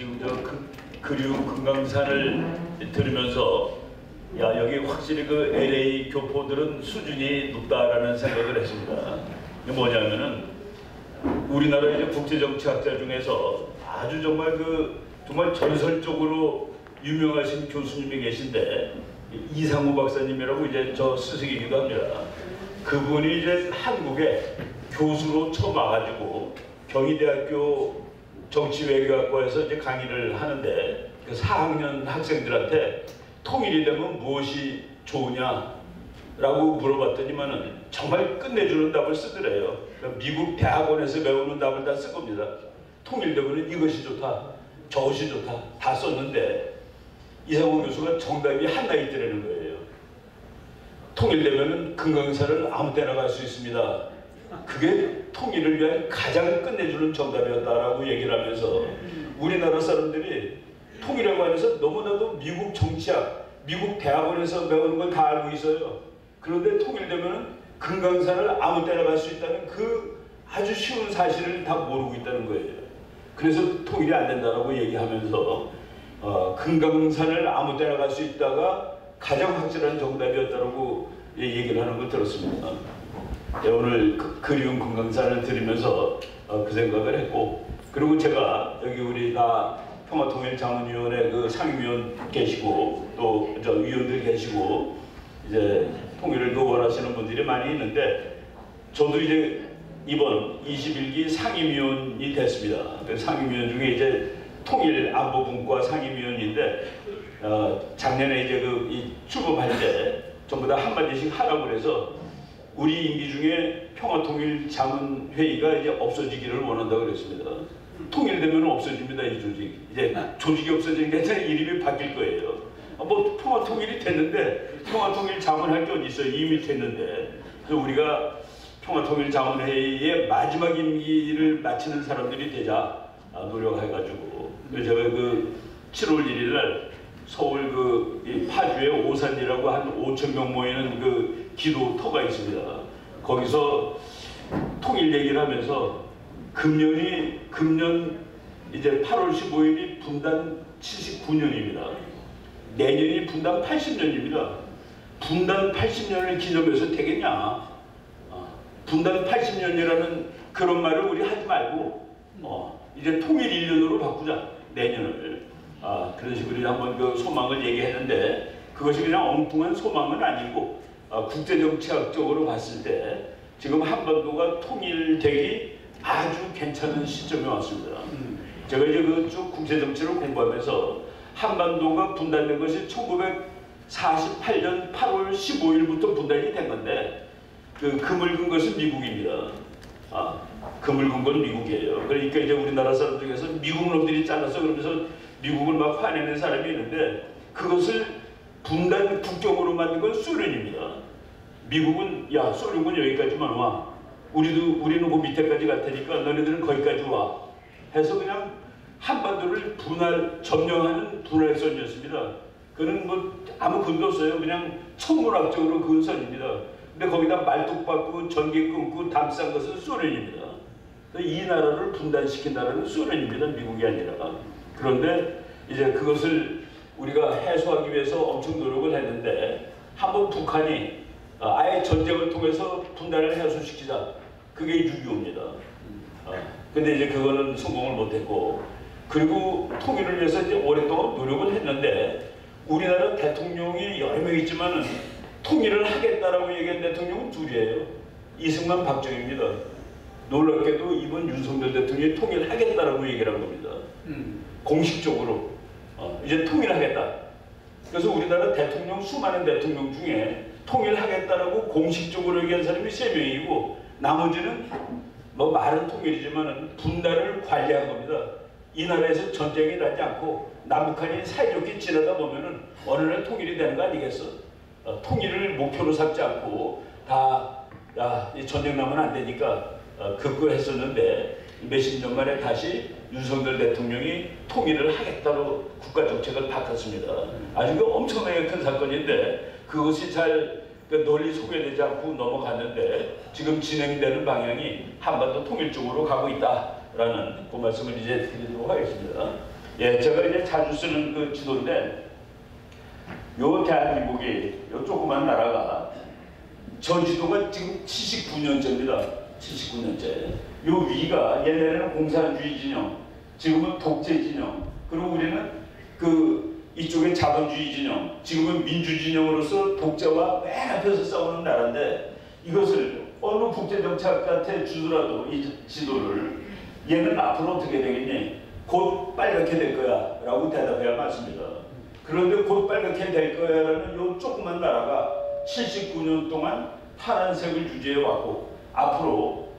지금 그리운 금강산을 들으면서 야, 여기 확실히 그 LA 교포들은 수준이 높다라는 생각을 했습니다. 이게 뭐냐면은 우리나라 이제 국제정치학자 중에서 아주 정말 전설적으로 유명하신 교수님이 계신데 이상우 박사님이라고 이제 저 스승이기도 합니다. 그분이 이제 한국에 교수로 처음 와가지고 경희대학교 정치외교학과에서 이제 강의를 하는데 그 4학년 학생들한테 통일이 되면 무엇이 좋으냐라고 물어봤더니만은 정말 끝내주는 답을 쓰더래요. 그러니까 미국 대학원에서 배우는 답을 다 쓴 겁니다. 통일되면 이것이 좋다, 저것이 좋다 다 썼는데 이상호 교수가 정답이 하나 있더라는 거예요. 통일되면 금강산을 아무 때나 갈 수 있습니다. 그게 통일을 위한 가장 끝내주는 정답이었다라고 얘기를 하면서 우리나라 사람들이 통일에 관해서 너무나도 미국 정치학, 미국 대학원에서 배우는 걸 다 알고 있어요. 그런데 통일되면 금강산을 아무 때나 갈 수 있다는 그 아주 쉬운 사실을 다 모르고 있다는 거예요. 그래서 통일이 안 된다라고 얘기하면서 금강산을 아무 때나 갈 수 있다가 가장 확실한 정답이었다라고 얘기를 하는 걸 들었습니다. 오늘 그리운 금강산을 들으면서 그 생각을 했고, 그리고 제가 여기 우리 다 평화통일자문위원회 그 상임위원 계시고 또 저 위원들 계시고 이제 통일을 더 원하시는 분들이 많이 있는데 저도 이제 이번 21기 상임위원이 됐습니다. 그 상임위원 중에 이제 통일안보분과 상임위원인데 작년에 이제 이 출범할 때 전부 다 한마디씩 하라고 그래서 우리 임기 중에 평화통일자문회의가 이제 없어지기를 원한다고 그랬습니다. 통일되면 없어집니다, 이 조직. 이제 조직이 없어지는 게 아니라 이름이 바뀔 거예요. 뭐 평화통일이 됐는데 평화통일자문할 게 어디 있어요? 이미 됐는데. 그래서 우리가 평화통일자문회의의 마지막 임기를 마치는 사람들이 되자 노력해가지고 제가 그 7월 1일 날 서울 이 파주에 오산이라고 한 5,000명 모이는 그 기도터가 있습니다. 거기서 통일 얘기를 하면서 금년 이제 8월 15일이 분단 79년입니다. 내년이 분단 80년입니다. 분단 80년을 기념해서 되겠냐? 분단 80년이라는 그런 말을 우리 하지 말고 이제 통일 1년으로 바꾸자, 내년을. 그런 식으로 한번 그 소망을 얘기했는데 그것이 그냥 엉뚱한 소망은 아니고 국제정치학적으로 봤을 때 지금 한반도가 통일되기 아주 괜찮은 시점에 왔습니다. 제가 이제 그 쭉 국제정치를 공부하면서 한반도가 분단된 것이 1948년 8월 15일부터 분단이 된 건데 금을 근 것은 미국입니다. 금을 근 건 미국이에요. 그러니까 이제 우리나라 사람 중에서 미국 놈들이 잘라서 그러면서 미국을 막 화내는 사람이 있는데 그것을 분단 국경으로 만든 건 소련입니다. 미국은 야, 소련군 여기까지만 와. 우리는 그 밑에까지 갈 테니까 너네들은 거기까지 와. 해서 그냥 한반도를 점령하는 분할선이었습니다. 그는 뭐 아무 근도 없어요. 그냥 천문학적으로 그은 선입니다. 근데 거기다 말뚝박고 전기 끊고 담 싼 것은 소련입니다. 이 나라를 분단시킨 나라는 소련입니다. 미국이 아니라. 그런데 이제 그것을 우리가 해소하기 위해서 엄청 노력을 했는데 한번 북한이 아예 전쟁을 통해서 분단을 해소시키자. 그게 6.25입니다. 근데 이제 그거는 성공을 못했고, 그리고 통일을 위해서 이제 오랫동안 노력을 했는데 우리나라 대통령이 여러 명 있지만은 통일을 하겠다라고 얘기한 대통령은 둘이에요. 이승만, 박정희입니다. 놀랍게도 이번 윤석열 대통령이 통일하겠다라고 얘기를 한 겁니다. 공식적으로 이제 통일하겠다. 그래서 우리나라 대통령 수많은 대통령 중에 통일하겠다라고 공식적으로 얘기한 사람이 3명이고 나머지는 뭐 말은 통일이지만 분단을 관리한 겁니다. 이 나라에서 전쟁이 나지 않고 남북한이 사이좋게 지내다 보면은 어느 날 통일이 되는 거 아니겠어? 통일을 목표로 삼지 않고 이 전쟁 나면 안 되니까 급거했었는데 몇십 년 만에 다시 윤석열 대통령이 통일을 하겠다고 국가정책을 바꿨습니다. 아주 엄청나게 큰 사건인데 그것이 잘 널리 소개되지 않고 넘어갔는데 지금 진행되는 방향이 한반도 통일 쪽으로 가고 있다라는 그 말씀을 이제 드리도록 하겠습니다. 예, 제가 이제 자주 쓰는 그 지도인데, 요 대한민국이 요 조그만 나라가 저 지도가 지금 79년째입니다. 79년째. 요 위가 옛날에는 공산주의 진영, 지금은 독재 진영, 그리고 우리는 그 이쪽에 자본주의 진영, 지금은 민주 진영으로서 독재와 맨 앞에서 싸우는 나라인데, 이것을 어느 국제정치학자한테 주더라도 이 지도를 얘는 앞으로 어떻게 되겠니? 곧 빨갛게 될 거야 라고 대답해야 맞습니다. 그런데 곧 빨갛게 될 거야 라는 요 조그만 나라가 79년 동안 파란색을 유지해 왔고, 앞으로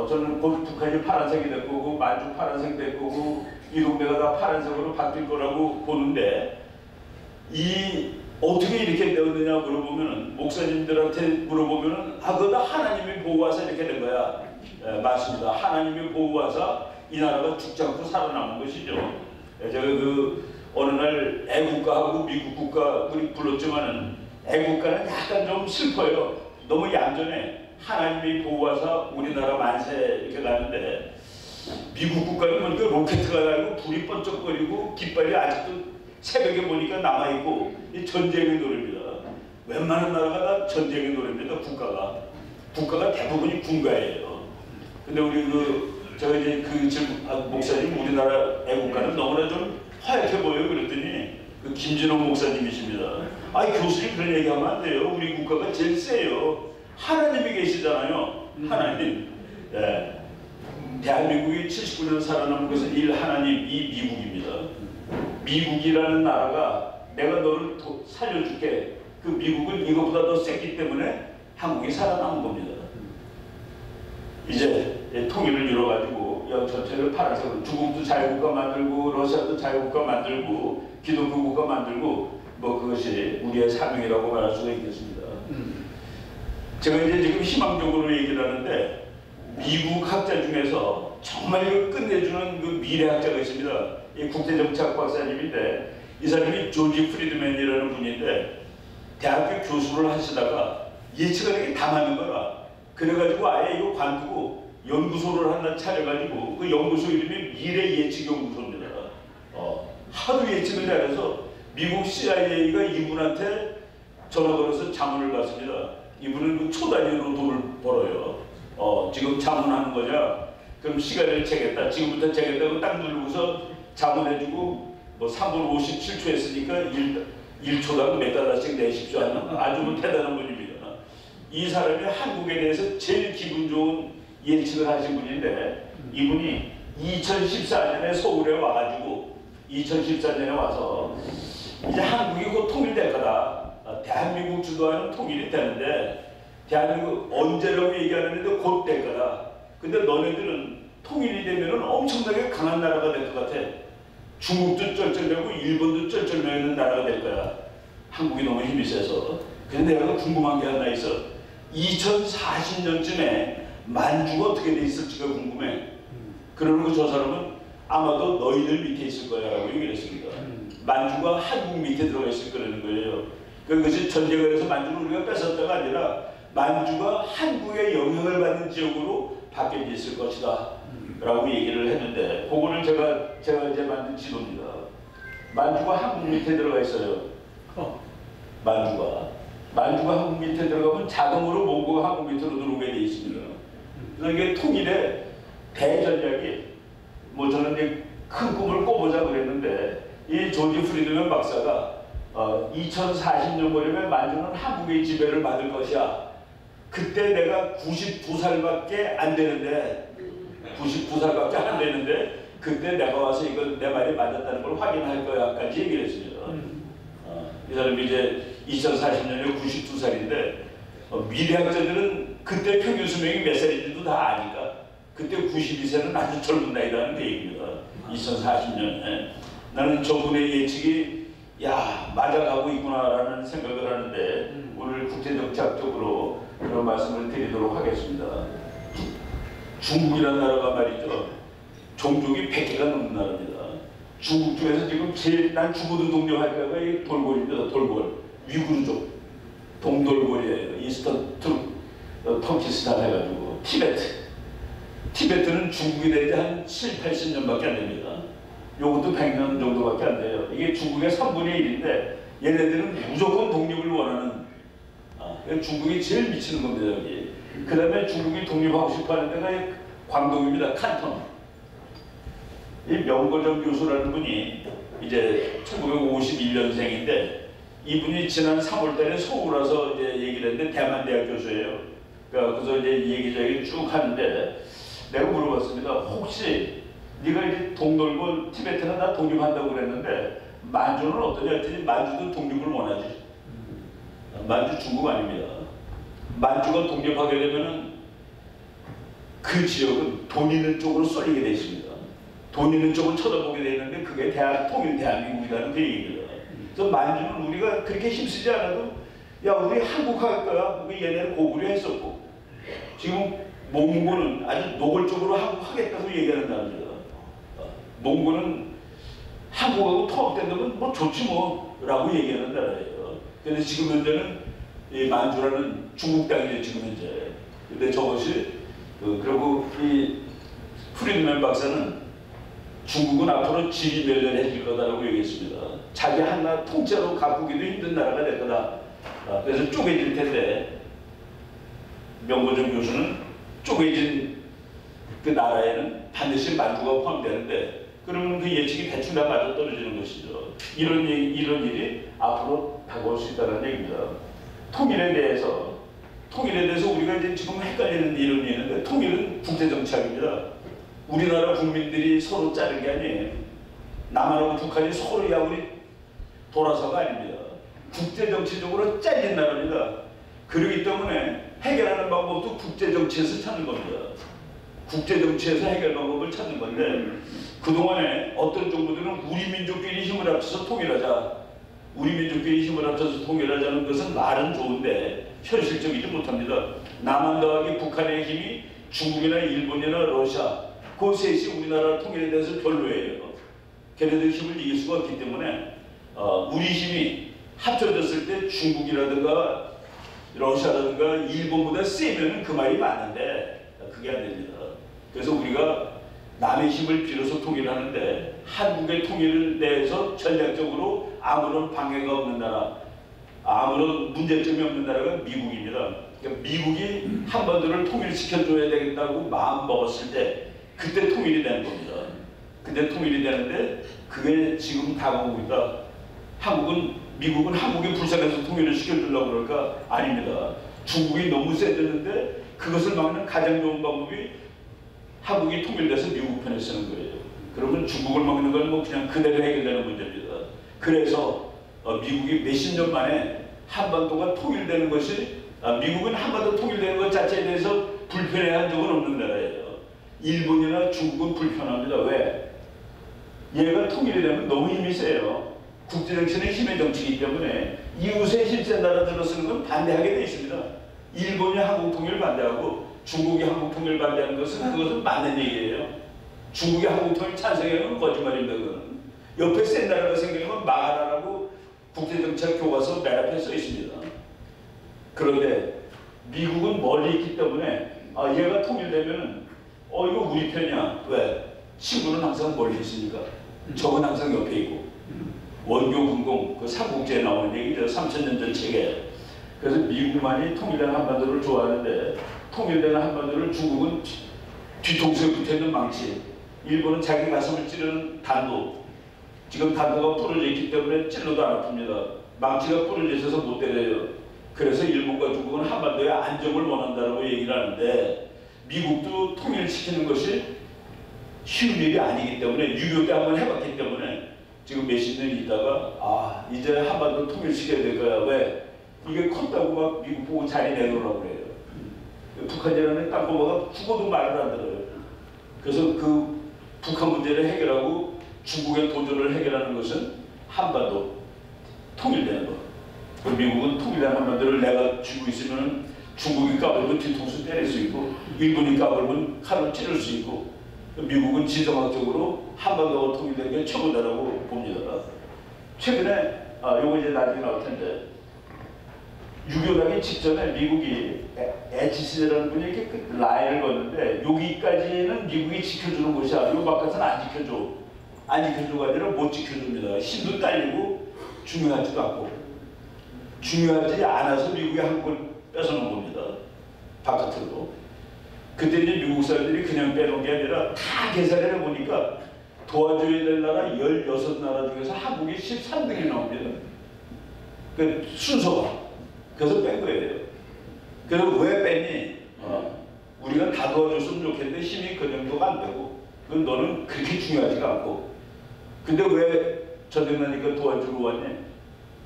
저는 곧 북한이 파란색이 될 거고, 만주 파란색이 될 거고, 이 동네가 다 파란색으로 바뀔 거라고 보는데, 이 어떻게 이렇게 되었느냐 물어보면은, 목사님들한테 물어보면은, 그거 다 하나님이 보호하사 이렇게 된 거야. 맞습니다. 하나님이 보호하사 이 나라가 죽지 않고 살아남은 것이죠. 제가 그 어느 날 애국가하고 미국 국가 우리 불렀지만은, 애국가는 약간 좀 슬퍼요. 너무 얌전해. 하나님이 보호하사 우리나라 만세 이렇게 가는데, 미국 국가는 보니까 로켓가 달고 불이 번쩍거리고 깃발이 아직도 새벽에 보니까 남아있고, 이 전쟁의 노래입니다. 웬만한 나라가 다 전쟁의 노래입니다. 국가가 대부분이 군가예요. 근데 우리 제가 이제 목사님 우리나라 애국가는 너무나 좀 하얗게 보여요. 그랬더니 그 김진호 목사님이십니다. 교수님 그런 얘기하면 안 돼요. 우리 국가가 제일 세요. 하나님이 계시잖아요. 하나님. 예. 대한민국이 79년 살아남은 것은 하나님, 이 미국입니다. 미국이라는 나라가 내가 너를 살려줄게. 그 미국은 이것보다 더 셌기 때문에 한국이 살아남은 겁니다. 이제 통일을 이뤄가지고 전체를 파란색으로, 중국도 자유국가 만들고, 러시아도 자유국가 만들고, 기독교 국가 만들고, 그것이 우리의 사명이라고 말할 수가 있겠습니다. 제가 이제 지금 희망적으로 얘기를 하는데, 미국 학자 중에서 정말 이걸 끝내주는 그 미래학자가 있습니다. 이 국제정치학 박사님인데, 이 사람이 조지 프리드맨이라는 분인데, 대학교 교수를 하시다가 예측하는 게 다 맞는 거라. 그래가지고 아예 이거 관두고 연구소를 하나 차려가지고, 그 연구소 이름이 미래예측연구소입니다. 하도 예측을 잘해서 미국 CIA가 이분한테 전화 걸어서 자문을 받습니다. 이분은 그 초단위로 돈을 벌어요. 지금 자문하는 거냐? 그럼 시간을 재겠다. 지금부터 재겠다고 딱 누르고서 자문해주고, 3분 57초 했으니까 1초당 몇 달러씩 내십시오 하는 아주 대단한 분입니다. 이 사람이 한국에 대해서 제일 기분 좋은 예측을 하신 분인데, 이분이 2014년에 서울에 와가지고 2014년에 와서 이제 한국이 곧 통일될 거다. 대한민국 주도하는 통일이 되는데, 대한민국 언제라고 얘기하는데 곧 될 거다. 근데 너네들은 통일이 되면은 엄청나게 강한 나라가 될 것 같아. 중국도 쩔쩔매고 일본도 쩔쩔매는 나라가 될 거야. 한국이 너무 힘이 세서. 근데 내가 궁금한 게 하나 있어. 2040년쯤에 만주가 어떻게 돼 있을지가 궁금해. 그러고 저 사람은 아마도 너희들 밑에 있을 거야 라고 얘기를 했습니다. 만주가 한국 밑에 들어가 있을 거라는 거예요. 그것이 전쟁을 해서 만주를 우리가 뺏었다가 아니라 만주가 한국의 영향을 받는 지역으로 바뀌어 있을 것이다 라고 얘기를 했는데, 그거를 제가 이제 만든 지도입니다. 만주가 한국 밑에 들어가 있어요. 만주가 한국 밑에 들어가면 자동으로 몽고가 한국 밑으로 들어오게 돼 있습니다. 그래서 이게 통일의 대전략이, 저는 이제 큰 꿈을 꿔보자 그랬는데, 이 조지 프리드맨 박사가 2040년 거리면 만주는 한국의 지배를 받을 것이야. 그때 내가 92살밖에 안 되는데, 그때 내가 와서 이걸 내 말이 맞았다는 걸 확인할 거야까지 얘기를 했습니다. 이 사람이 이제 2040년에 92살인데, 미래학자들은 그때 평균 수명이 몇 살인지도 다 아니까 그때 92세는 아주 젊은 나이라는 그 얘기입니다. 2040년에. 나는 저분의 예측이 맞아가고 있구나라는 생각을 하는데, 오늘 국제정치학적으로 그런 말씀을 드리도록 하겠습니다. 중국이라는 나라가 말이죠, 종족이 100개가 넘는 나라입니다. 중국 중에서 지금 제일 난 죽어도 동정할까가 이 돌골입니다. 돌골. 위구르족. 동돌골이에요. 이스턴 터키스탄 해가지고. 티베트는 중국이 된 지 한 7, 80년밖에 안 됩니다. 요것도 100년 정도밖에 안 돼요. 이게 중국의 3분의 1인데 얘네들은 무조건 독립을 원하는 중국이 제일 미치는 겁니다. 여기. 그 다음에 중국이 독립하고 싶어하는 데가 광동입니다. 칸톤. 이 명거정 교수라는 분이 이제 1951년생인데 이분이 지난 3월달에 서울 와서 이제 얘기를 했는데 대만대학 교수예요. 그러니까 그래서 이제 얘기저기 쭉 하는데 내가 물어봤습니다. 혹시 네가 이제 동돌고 티베트는 다 독립한다고 그랬는데 만주는 어떠냐 했더니 만주도 독립을 원하지. 만주 중국 아닙니다. 만주가 독립하게 되면은 그 지역은 돈 있는 쪽으로 쏠리게 돼 있습니다. 돈 있는 쪽을 쳐다보게 되는데 그게 통일 대한민국이라는 그 얘기입니다. 그래서 만주는 우리가 그렇게 힘쓰지 않아도 야 우리 한국 할 거야. 얘네는 고구려 했었고 지금 몽고는 아주 노골적으로 한국 하겠다고 얘기하는 나라입니다. 몽고는 한국하고 통합된다면 뭐 좋지 뭐 라고 얘기하는 나라예요. 근데 지금 현재는 이 만주라는 중국 땅이에요. 지금 현재. 근데 저것이 그리고 이 프리드맨 박사는 중국은 앞으로 지리멸렬해질 거다라고 얘기했습니다. 자기 하나 통째로 가꾸기도 힘든 나라가 될 거다. 그래서 쪼개질 텐데 명거정 교수는 쪼개진 그 나라에는 반드시 만주가 포함되는데 그러면 그 예측이 대충 다 맞아떨어지는 것이죠. 이런 일이 앞으로 다가올 수 있다는 얘기입니다. 통일에 대해서 우리가 이제 지금 헷갈리는 이론이 있는데 통일은 국제정치학입니다. 우리나라 국민들이 서로 짜는 게 아니에요. 남한하고 북한이 서로 야 우리 돌아서가 아닙니다. 국제정치적으로 짜진 나라입니다. 그렇기 때문에 해결하는 방법도 국제정치에서 찾는 겁니다. 국제정치에서 해결 방법을 찾는 건데 그동안에 어떤 정부들은 우리 민족끼리 힘을 합쳐서 통일하자. 우리 민족끼리 힘을 합쳐서 통일하자는 것은 말은 좋은데 현실적이지 못합니다. 남한 더하기 북한의 힘이 중국이나 일본이나 러시아 그 셋이 우리나라 통일에 대해서 별로예요. 걔네들 힘을 이길 수가 없기 때문에 우리 힘이 합쳐졌을 때 중국이라든가 러시아라든가 일본보다 세면 그 말이 맞는데 그게 안 됩니다. 그래서 우리가 남의 힘을 빌어서 통일을 하는데 한국의 통일에 대해서 전략적으로 아무런 방해가 없는 나라, 아무런 문제점이 없는 나라가 미국입니다. 그러니까 미국이 한반도를 통일시켜줘야 되겠다고 마음 먹었을 때 그때 통일이 되는 겁니다. 그때 통일이 되는데 그게 지금 다가오고 있다. 미국은 한국이 불쌍해서 통일을 시켜주려고 그럴까? 아닙니다. 중국이 너무 세졌는데 그것을 막는 가장 좋은 방법이 한국이 통일돼서 미국 편에 쓰는 거예요. 그러면 중국을 막는 건 뭐 그냥 그대로 해결되는 문제입니다. 그래서 미국이 몇십 년 만에 한반도가 통일되는 것이 미국은 한반도 통일되는 것 자체에 대해서 불편해한 적은 없는 나라예요. 일본이나 중국은 불편합니다. 왜? 얘가 통일이 되면 너무 힘이 세요. 국제정치는 힘의 정치이기 때문에 이웃의 힘센 나라들로 쓰는 건 반대하게 되어 있습니다. 일본이 한국 통일을 반대하고 중국이 한국 통일을 반대하는 그것은 맞는 얘기예요. 중국이 한국 통일 찬성하는 건 거짓말입니다. 그거는. 옆에 센 나라가 생기면 막아라라고 국제정치학 교과서 맨 앞에 써 있습니다. 그런데 미국은 멀리 있기 때문에 얘가 통일되면 이거 우리 편이야. 왜? 친구는 항상 멀리 있으니까. 적은 항상 옆에 있고. 원교분공 그 삼국지에 나오는 얘기죠. 3000년 전 책에. 그래서 미국만이 통일된 한반도를 좋아하는데 통일된 한반도를 중국은 뒤통수에 붙어있는 망치, 일본은 자기 가슴을 찌르는 단도. 지금 단도가 부러져 있기 때문에 찔러도 안 아픕니다. 망치가 부러져 있어서 못 때려요. 그래서 일본과 중국은 한반도의 안정을 원한다고 얘기를 하는데 미국도 통일시키는 것이 쉬운 일이 아니기 때문에 6.25 때 한번 해봤기 때문에 지금 몇십 년 있다가 이제 한반도 통일시켜야 될 거야. 왜? 이게 컸다고 막 미국 보고 자리 내놓으라고 그래요. 북한이라는 땅꼬마가 죽어도 말을 안 들어요. 그래서 그 북한 문제를 해결하고 중국의 도전을 해결하는 것은 한반도 통일되는 거. 미국은 통일된 한반도를 내가 쥐고 있으면 중국이 까불면 뒤통수 때릴 수 있고 일본이 까불면 칼을 찌를 수 있고 미국은 지정학적으로 한반도가 통일된 게 최고다라고 봅니다. 최근에 요거 이제 나중에 나올 텐데 6.25 나기 직전에 미국이 에치스라는 분이 이렇게 라인을 걷는데 여기까지는 미국이 지켜주는 곳이야. 요 바깥은 안 지켜줘. 안 지켜주가 아니라 못 지켜줍니다. 힘도 딸리고 중요하지도 않고. 중요하지 않아서 미국이 한국을 뺏어놓은 겁니다. 바깥으로. 그때 이제 미국 사람들이 그냥 빼놓은 게 아니라 다 계산을 해보니까 도와줘야 될 나라 16나라 중에서 한국이 13등이 나옵니다. 그 순서가. 그래서 뺀 거예요. 그래서 왜 뺐니? 우리가 다 도와줬으면 좋겠는데 힘이 그 정도가 안 되고 그건 너는 그렇게 중요하지가 않고 근데 왜 전쟁 나니까 도와주러 왔니?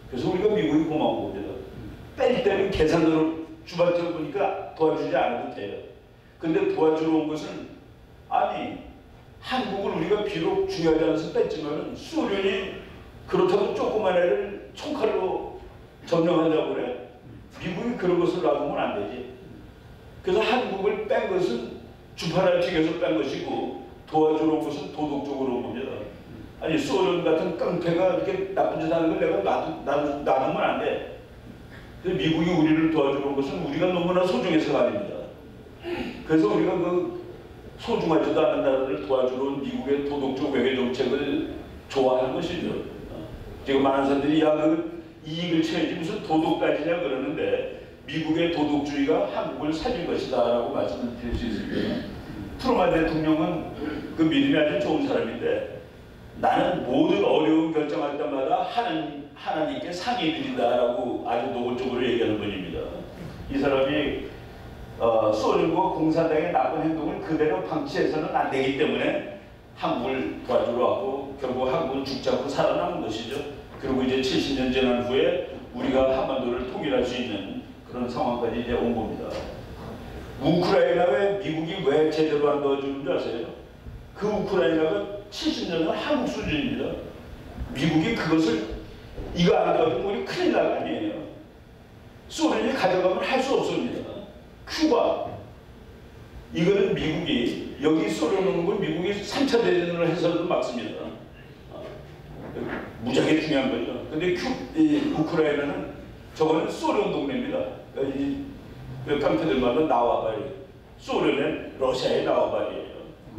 그래서 우리가 미국이 고마운 겁니다. 뺄 때는 계산으로 주발적으로 보니까 도와주지 않아도 돼요. 근데 도와주러 온 것은 아니 한국을 우리가 비록 중요하지 않아서 뺐지만 소련이 그렇다고 조그만 애를 총칼로 점령하려고 그래. 미국이 그런 것을 놔두면 안 되지. 그래서 한국을 뺀 것은 주파를 튀겨서 뺀 것이고 도와주러 온 것은 도덕적으로 온 겁니다. 아니 소련 같은 깡패가 이렇게 나쁜 짓 하는 걸 내가 놔두면 안 돼. 그래서 미국이 우리를 도와주러 온 것은 우리가 너무나 소중해서가 아닙니다. 그래서 우리가 그 소중하지도 않은 나라를 도와주러 온 미국의 도덕적 외교 정책을 좋아하는 것이죠. 지금 많은 사람들이 야 그 이익을 채야지 무슨 도덕 따지냐 그러는데 미국의 도덕주의가 한국을 살린 것이다 라고 말씀을 드릴 수 있습니다. 트루먼 대통령은 그 믿음이 아주 좋은 사람인데 나는 모든 어려운 결정할 때마다 하나님께 상의 드린다라고 아주 노골적으로 얘기하는 분입니다. 이 사람이 소련과 공산당의 나쁜 행동을 그대로 방치해서는 안 되기 때문에 한국을 도와주러 왔고 결국 한국은 죽지 않고 살아남은 것이죠. 그리고 이제 70년 지난 후에 우리가 한반도를 통일할 수 있는 그런 상황까지 이제 온 겁니다. 우크라이나에 미국이 왜 제대로 안 도와주는 줄 아세요? 그 우크라이나가 70년은 한국 수준입니다. 미국이 그것을 이거 안 도와주면 우리 큰일 날 거 아니에요. 소련이 가져가면 할 수 없습니다. 큐바 이거는 미국이 여기 쏘려놓은 건 미국이 3차 대전을 해서도 막습니다. 무지하게 중요한 거죠. 근데 우크라이나는 저거는 소련 동네입니다. 이 깡패들마다 나와봐요. 소련은 러시아에 나와봐요.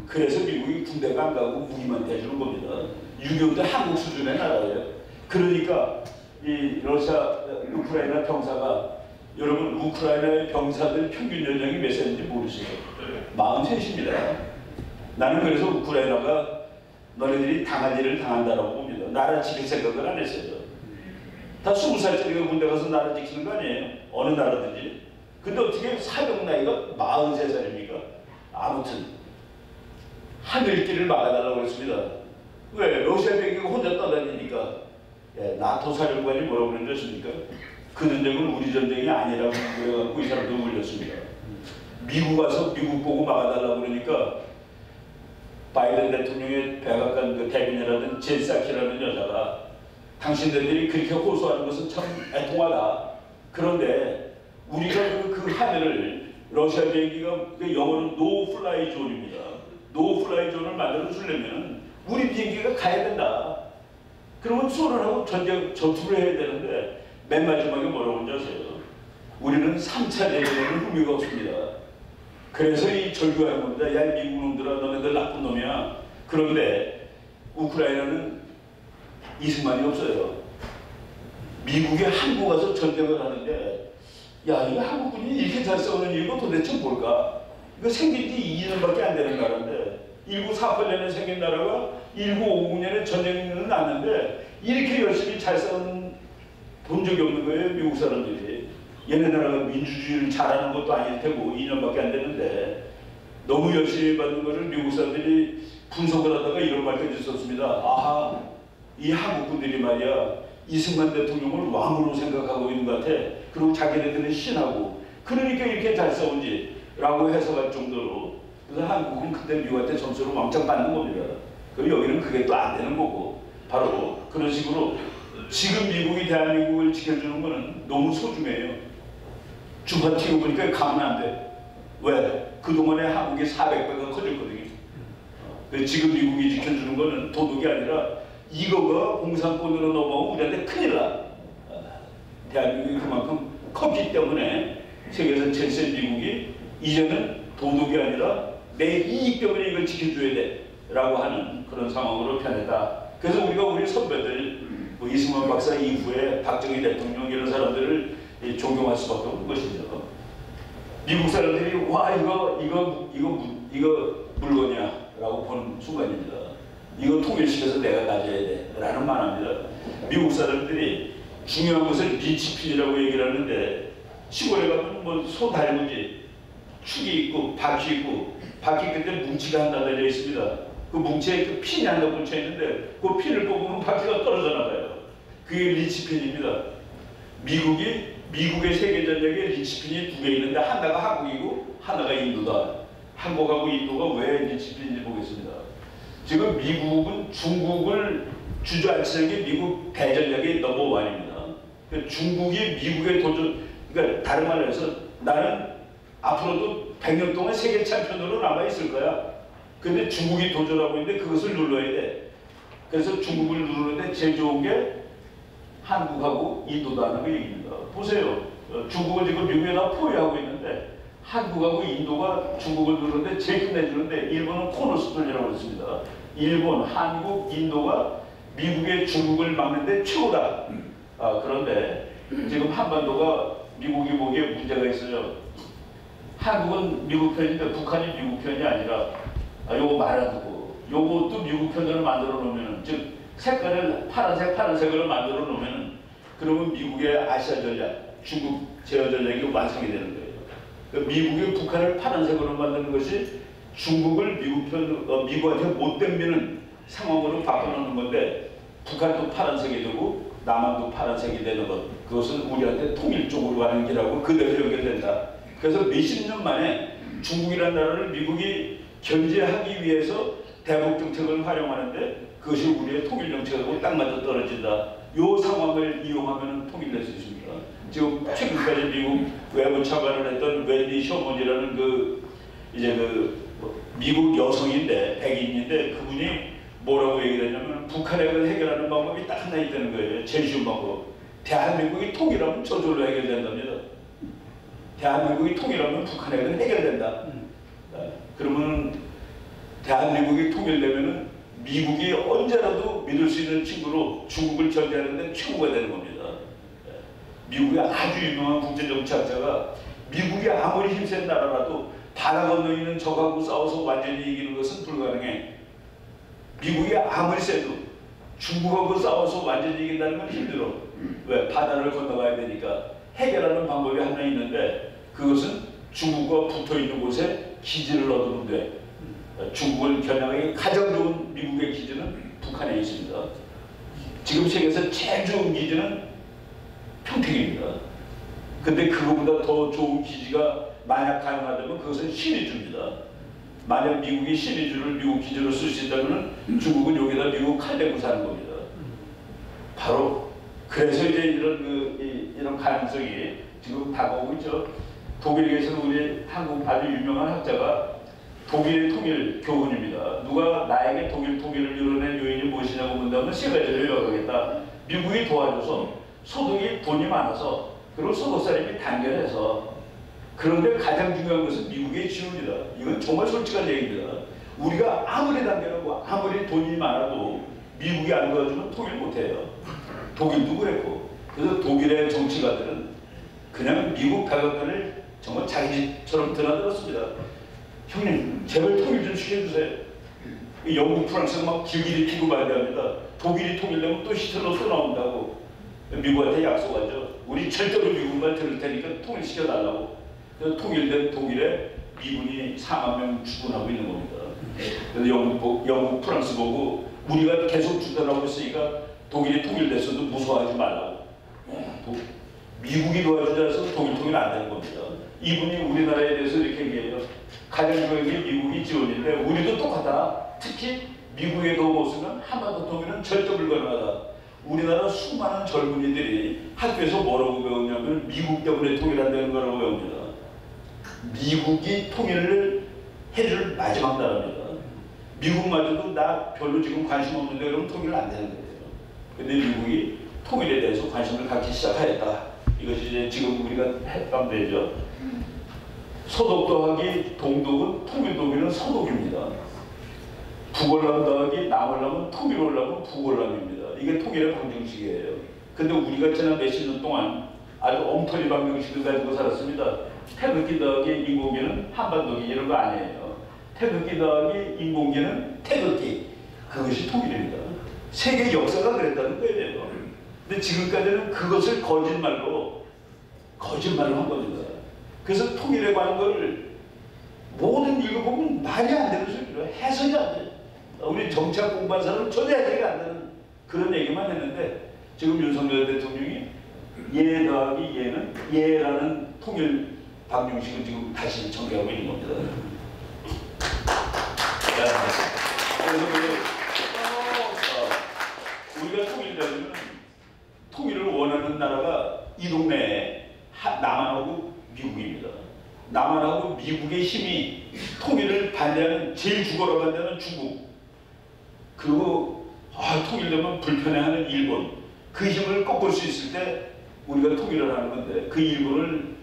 그래서 미국이 군대가 안 가고 무기만 대주는 겁니다. 6.25 때 한국 수준의 나라예요. 그러니까 이 우크라이나 병사가 여러분 우크라이나의 병사들 평균 연령이 몇 살인지 모르시죠? 43입니다. 나는 그래서 우크라이나가 너네들이 당할 일을 당한다라고 봅니다. 나라 지킬 생각을 안 했어요. 다 20살짜리가 군대 가서 나라 지키는 거 아니에요. 어느 나라든지. 근데 어떻게 사병 나이가 43살입니까? 아무튼 하늘길을 막아달라고 했습니다. 왜? 러시아 비행기가 혼자 떠다니니까 나토 사령관이 뭐라고 그런 줄 아십니까? 그 전쟁은 우리 전쟁이 아니라고 그래갖고 이 사람도 물렸습니다. 미국 와서 미국 보고 막아달라고 그러니까 바이든 대통령의 백악관 그 대변인이라는 젠사키라는 여자가 당신들이 그렇게 호소하는 것은 참 애통하다. 그런데 우리가 그 하늘을 러시아 비행기가 그 영어로 노 플라이 존입니다. 노 플라이 존을 만들어 주려면 우리 비행기가 가야 된다. 그러면 소련하고 전투를 해야 되는데 맨 마지막에 뭐라고 하는지 아세요? 우리는 3차 대전에는 흥미가 없습니다. 그래서 이 절규하는 겁니다. 야 미국 놈들아 너네들 나쁜 놈이야. 그런데 우크라이나는 이승만이 없어요. 미국이 한국 와서 전쟁을 하는데 야 이거 한국군이 이렇게 잘 싸우는 이유가 도대체 뭘까? 이거 생긴 지 2년밖에 안 되는 나라인데 1948년에 생긴 나라가 1959년에 전쟁은 났는데 이렇게 열심히 잘 싸우는 본 적이 없는 거예요. 미국 사람들이. 얘네 나라가 민주주의를 잘하는 것도 아닐 테고 2년밖에 안 됐는데 너무 열심히 받는 거를 미국 사람들이 분석을 하다가 이런 말까지 썼습니다. 아하 이 한국군들이 말이야 이승만 대통령을 왕으로 생각하고 있는 것 같아. 그리고 자기네들은 신하고 그러니까 이렇게 잘 싸운지 라고 해석할 정도로 그래서 한국은 그때 미국한테 점수를 왕창 받는 겁니다. 그리고 여기는 그게 또 안 되는 거고 바로 그런 식으로 지금 미국이 대한민국을 지켜주는 거는 너무 소중해요. 주파 튀고 보니까 가면 안 돼. 왜? 그동안에 한국이 400배가 커졌거든요. 지금 미국이 지켜주는 거는 도덕이 아니라 이거가 공산권으로 넘어오면 우리한테 큰일 나. 대한민국이 그만큼 컸기 때문에 세계에서 제일 센 미국이 이제는 도덕이 아니라 내 이익 때문에 이걸 지켜줘야 돼. 라고 하는 그런 상황으로 변했다. 그래서 우리가 우리 선배들 뭐 이승만 박사 이후에 박정희 대통령 이런 사람들을 존경할 수밖에 없는 것이죠. 미국 사람들이 와 이거 물건이야 라고 보는 순간입니다. 이거 통일시켜서 내가 가져야 돼 라는 말합니다. 미국 사람들이 중요한 것을 리치핀이라고 얘기를 하는데 시골에 가면 뭐 소 달무지 축이 있고 바퀴 있고 바퀴 끝에 뭉치가 하나 달려 있습니다. 그 뭉치에 그 핀이 하나 뭉쳐 있는데 그 핀을 뽑으면 바퀴가 떨어져 나가요. 그게 리치핀입니다. 미국의 세계전역에 리치핀이 2개 있는데 하나가 한국이고 하나가 인도다. 한국하고 인도가 왜 리치핀인지 보겠습니다. 지금 미국은 중국을 주저앉히는 게 미국 대전략의 넘버원입니다. 중국이 미국에 그러니까 다른 말로 해서 나는 앞으로도 100년 동안 세계 챔피언으로 남아있을 거야. 근데 중국이 도전하고 있는데 그것을 눌러야 돼. 그래서 중국을 누르는데 제일 좋은 게 한국하고 인도다는 거 얘기입니다. 보세요. 중국은 지금 미국에다 포위하고 있는데 한국하고 인도가 중국을 누르는데 제일 끝내주는데 일본은 코너스톤이라고 했습니다. 일본, 한국, 인도가 미국의 중국을 막는데 최고다. 그런데 지금 한반도가 미국이 보기에 문제가 있어요. 한국은 미국 편인데 북한이 미국 편이 아니라 요거 말아두고 요것도 미국 편으로 만들어 놓으면 즉 색깔을 파란색으로 만들어 놓으면 그러면 미국의 아시아 전략, 중국 제어 전략이 완성이 되는 거예요. 그러니까 미국이 북한을 파란색으로 만드는 것이 중국을 미국한테 못 덤비는 상황으로 바꿔놓는 건데 북한도 파란색이 되고 남한도 파란색이 되는 것 그것은 우리한테 통일적으로 가는 길하고 그대로 연결된다. 그래서 몇십 년 만에 중국이라는 나라를 미국이 견제하기 위해서 대북 정책을 활용하는데 그것이 우리의 통일 정책하고 딱 맞아 떨어진다. 이 상황을 이용하면 통일될 수 있습니다. 지금 최근까지 미국 외무 차관을 했던 웬디 셔먼이라는 미국 여성인데 백인인데 그분이 뭐라고 얘기를 했냐면 북한을 해결하는 방법이 딱 하나 있다는 거예요. 제일 쉬운 방법. 대한민국이 통일하면 저절로 해결된답니다. 대한민국이 통일하면 북한에는 해결된다. 그러면 대한민국이 통일되면은 미국이 언제라도 믿을 수 있는 친구로 중국을 견제하는 데 최고가 되는 겁니다. 미국의 아주 유명한 국제정치학자가 미국이 아무리 힘센 나라라도 바다 건너에 있는 적하고 싸워서 완전히 이기는 것은 불가능해. 미국이 아무리 세도 중국하고 싸워서 완전히 이긴다는 건 힘들어. 왜? 바다를 건너가야 되니까. 해결하는 방법이 하나 있는데 그것은 중국과 붙어있는 곳에 기지를 얻으면 돼. 중국을 겨냥하기 가장 좋은 미국의 기지는 북한에 있습니다. 지금 세계에서 제일 좋은 기지는 평택입니다. 근데 그거보다 더 좋은 기지가 만약 가능하다면 그것은 신의주입니다. 만약 미국이 신의주를 미국 기지로 쓸 수 있다면 중국은 여기다 미국 칼 대고 사는 겁니다. 바로 그래서 이제 이런 가능성이 지금 다가오고 있죠. 독일에서 우리 한국 아주 유명한 학자가 독일의 통일 교훈입니다. 누가 나에게 통일을 이뤄낸 요인이 무엇이냐고 문다면 세 가지를 요약하겠다. 미국이 도와줘서 소득이 돈이 많아서 그리고 소득사람이 단결해서 그런데 가장 중요한 것은 미국의 지원이다. 이건 정말 솔직한 얘기입니다. 우리가 아무리 단결하고 아무리 돈이 많아도 미국이 안 도와주면 통일 못해요. 독일도 그랬고. 그래서 독일의 정치가들은 그냥 미국 백악관을 정말 자기 집처럼 드나들었습니다. 형님 제발 통일 좀 시켜주세요. 영국 프랑스가 막 길길이 피고 반대합니다. 독일이 통일되면 또 히틀러 또 나온다고 미국한테 약속하죠. 우리 절대로 미국만 들을 테니까 통일시켜달라고. 그래서 통일된 독일에 미군이 4만 명 주둔하고 있는 겁니다. 그래서 영국 프랑스 보고 우리가 계속 주둔하고 있으니까 독일이 통일됐어도 무서워하지 말라고. 미국이 도와주지 않아서 통일 안 되는 겁니다. 이분이 우리나라에 대해서 이렇게 얘기해요. 가장 중요한 게 미국이 지원인데 우리도 똑같다. 특히 미국의 도움 없으면 한반도 통일은 절대 불가능하다. 우리나라 수많은 젊은이들이 학교에서 뭐라고 배웠냐면 미국 때문에 통일 안 되는 거라고 배웁니다. 미국이 통일을 해줄 마지막 나라입니다. 미국마저도 나 별로 지금 관심 없는데 그러면 통일 안 되는 거예요. 근데 미국이 통일에 대해서 관심을 갖기 시작하였다. 이것이 이제 지금 우리가 했던 데죠. 소독 더하기 동독은 통일 독일은 서독입니다. 북월남 더하기 남월남은 통일월남은 북월남입니다. 이게 통일의 방정식이에요. 근데 우리가 지난 몇십 년 동안 아주 엉터리 방정식을 가지고 살았습니다. 태극기 더하기 인공기는 한반도기 이런 거 아니에요. 태극기 더하기 인공기는 태극기. 그것이 통일입니다. 세계 역사가 그랬다는 거예요. 근데 지금까지는 그것을 거짓말로 한 겁니다. 그래서 통일에 관한 걸 모든 읽어보면 말이 안 되는 소리로 해석이 안 돼요. 우리 정치학 공부한 사람은 전혀 해석이 안 되는 그런 얘기만 했는데 지금 윤석열 대통령이 예 더하기 예는 예라는 통일 방정식을 지금 다시 전개하고 있는 겁니다. 그래서 우리가 통일되려면 통일을 원하는 나라가 이 동네에 남한하고 미국입니다. 남한하고 미국의 힘이 통일을 반대하는 제일 죽어라 반대하는 중국 그리고 통일되면 불편해하는 일본 그 힘을 꺾을 수 있을 때 우리가 통일을 하는 건데 그 일본을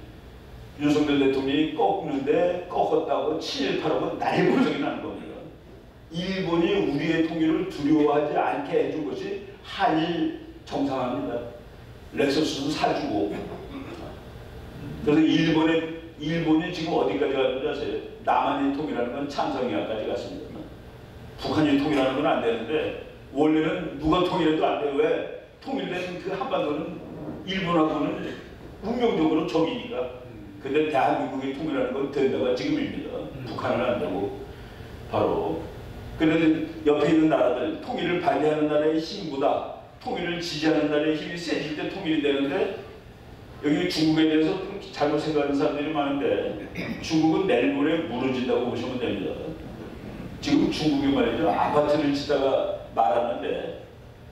윤석열 대통령이 꺾는데 꺾었다고 7.18하고 난리 bur성이 나는 겁니다. 일본이 우리의 통일을 두려워하지 않게 해준 것이 한일 정상화입니다. 렉서스도 사주고 그래서 일본이 지금 어디까지 갔는지 아세요? 남한이 통일하는 건 참성이야까지 갔습니다. 북한이 통일하는 건 안 되는데 원래는 누가 통일해도 안 돼요. 왜? 통일된 그 한반도는 일본하고는 운명적으로 적이니까. 근데 대한민국이 통일하는 건 된다가 지금입니다. 북한은 안 되고 바로. 그런데 옆에 있는 나라들 통일을 반대하는 나라의 힘보다 통일을 지지하는 나라의 힘이 세질 때 통일이 되는데 여기 중국에 대해서 잘못 생각하는 사람들이 많은데 중국은 내일 모레 무너진다고 보시면 됩니다. 지금 중국이 말이죠. 아파트를 짓다가 말하는데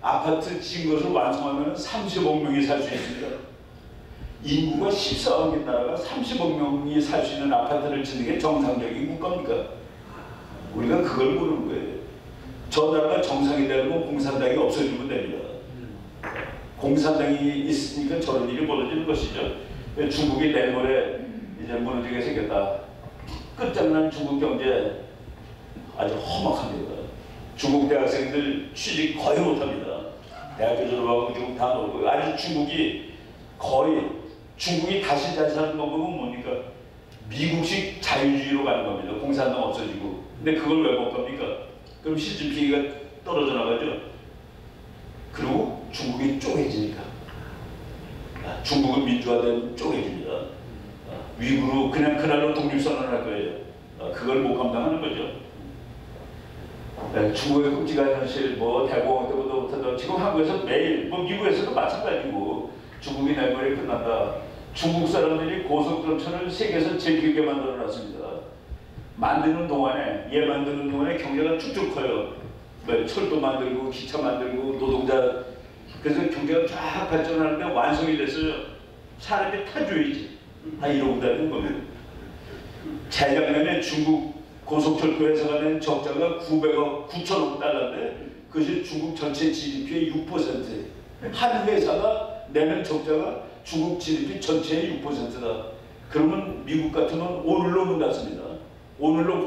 아파트 지은 것을 완성하면 30억 명이 살 수 있습니다. 인구가 14억인 나라가 30억 명이 살 수 있는 아파트를 짓는 게 정상적인 국가입니까? 우리가 그걸 모르는 거예요. 저 나라가 정상이 되려면 공산당이 없어지면 됩니다. 공산당이 있으니까 저런 일이 벌어지는 것이죠. 중국이 내일 모레 이제 무너지게 생겼다. 끝장난 중국 경제 아주 험악합니다. 중국 대학생들 취직 거의 못합니다. 대학교 졸업하고 지금 다 놀고 아주 중국이 다시 잘 사는 방법은 뭡니까? 미국식 자유주의로 가는 겁니다. 공산당 없어지고. 근데 그걸 왜 못 갑니까? 그럼 시진핑이가 떨어져 나가죠. 그리고 중국이 쪼개지니까. 중국은 민주화되면 쪼개집니다. 위구르 그냥 그날로 독립선언할 거예요. 그걸 못 감당하는 거죠. 중국의 끔찍한 현실, 대공황 때보다 못한다. 지금 한국에서 매일, 미국에서도 마찬가지고 중국이 내일 모레 끝난다. 중국 사람들이 고속철도를 세계에서 제일 길게 만들어 놨습니다. 만드는 동안에 경제가 쭉쭉 커요. 철도 만들고 기차 만들고 노동자 그래서 경제가 쫙 발전하는데 완성이 됐어요. 사람이 타줘야지. 다 이러고 다니는 겁니다. 재작년에 중국 고속철도에서 낸 적자가 900억 달러인데 그것이 중국 전체 GDP의 6%. 한 회사가 내는 적자가 중국 GDP 전체의 6%다. 그러면 미국 같으면 오늘로 문 닫습니다. 오늘로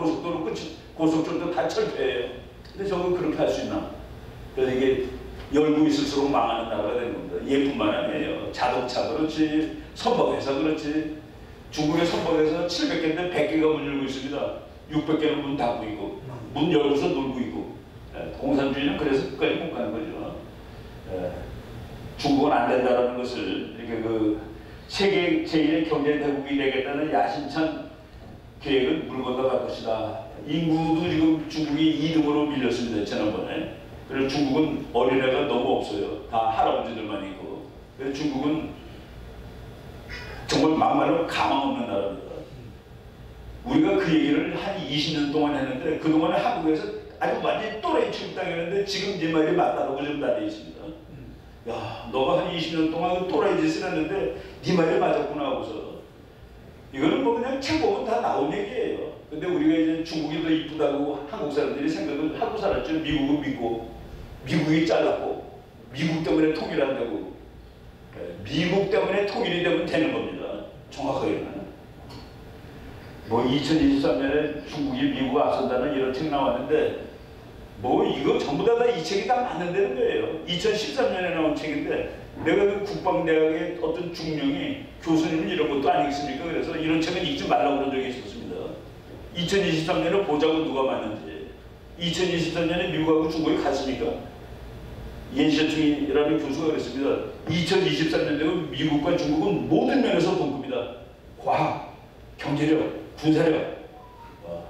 고속철도 다 철폐해요. 근데 저건 그렇게 할 수 있나? 그래서 이게 열고 있을수록 망하는 나라가 되는 겁니다. 얘뿐만 아니에요. 자동차 그렇지, 선박회사 그렇지. 중국의 선박회사 700개인데 100개가 문 열고 있습니다. 600개는 문 닫고 있고, 문 열고서 놀고 있고. 공산주의는 그래서 끝까지 못 가는 거죠. 중국은 안 된다는 것을 이렇게 세계 제1의 경제 대국이 되겠다는 야심찬 계획은 물 건너갈 것이다. 인구도 지금 중국이 2등으로 밀렸습니다. 지난번에. 그래서 중국은 어린애가 너무 없어요. 다 할아버지들만 있고. 그래서 중국은 정말 막말로 가망 없는 나라입니다. 우리가 그 얘기를 한 20년 동안 했는데 그동안에 한국에서 아주 완전히 또라이 취급당했는데 지금 네 말이 맞다고 좀 다 돼 있습니다. 야, 너가 한 20년 동안 또라이 짓을 했는데 네 말이 맞았구나 하고서 이거는 그냥 책 보면 다 나온 얘기예요. 근데 우리가 이제 중국이 더 이쁘다고 한국 사람들이 생각을 하고 살았죠. 미국은 믿고 미국이 잘랐고 미국 때문에 통일한다고. 미국 때문에 통일이 되면 되는 겁니다. 정확하게는. 2023년에 중국이 미국을 앞선다는 이런 책 나왔는데 뭐 이거 전부 다 이 책이 다 맞는다는 거예요. 2013년에 나온 책인데 내가 그 국방대학의 어떤 중령이 교수님은 이런 것도 아니겠습니까? 그래서 이런 책은 읽지 말라고 그런 적이 있었습니다. 2023년에 보자고 누가 맞는지. 2023년에 미국하고 중국이 같습니까? 옌셔팅이라는 교수가 그랬습니다. 2023년 되면 미국과 중국은 모든 면에서 동급이다. 과학, 경제력, 군사력.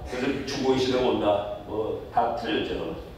그래서 중국의 시대가 온다. 뭐 다 틀렸죠.